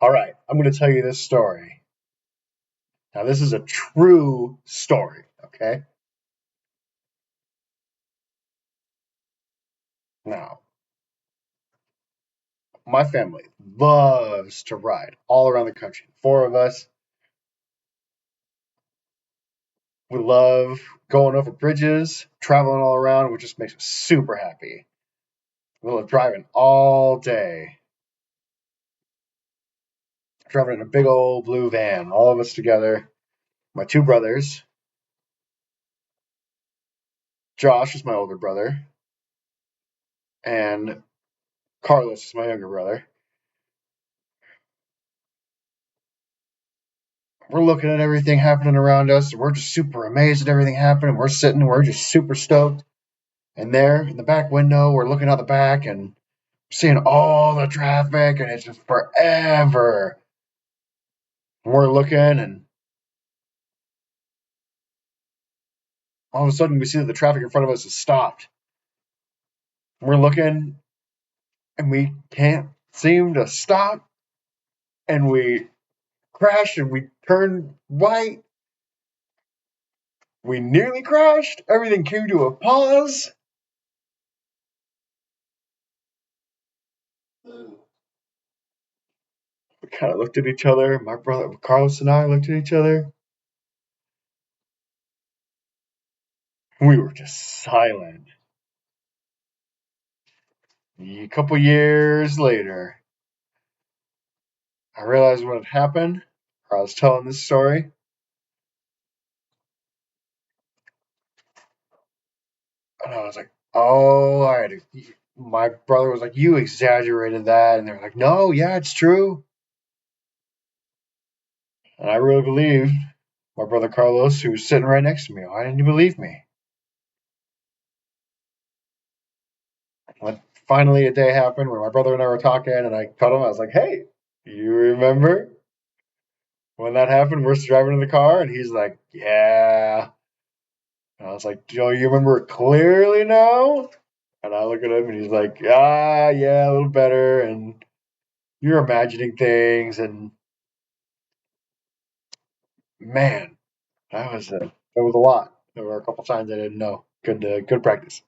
All right, I'm going to tell you this story. Now, this is a true story, okay? Now, my family loves to ride all around the country. Four of us, we love going over bridges, traveling all around, which just makes us super happy. We love driving all day, driving in a big old blue van, all of us together. My two brothers, Josh is my older brother, and Carlos is my younger brother. We're looking at everything happening around us. And we're just super amazed at everything happening. We're sitting, we're just super stoked. And there in the back window, we're looking out the back and seeing all the traffic, and it's just forever. And we're looking, and all of a sudden, we see that the traffic in front of us has stopped. And we're looking, and we can't seem to stop. And we crash, and we turn white. We nearly crashed. Everything came to a pause. We kind of looked at each other. My brother Carlos and I looked at each other. We were just silent. A couple years later, I realized what had happened. I was telling this story, and I was like, "Oh, all right." My brother was like, "You exaggerated that," and they're like, "No, yeah, it's true." And I really believed my brother Carlos, who was sitting right next to me. Why didn't you believe me? When finally a day happened where my brother and I were talking, and I told him, I was like, "Hey, you remember when that happened? We're driving in the car," and he's like, "Yeah." And I was like, "Do you remember it clearly now?" And I look at him, and he's like, "Ah, yeah, a little better." And you're imagining things, and man, that was a lot. There were a couple times I didn't know. Good practice.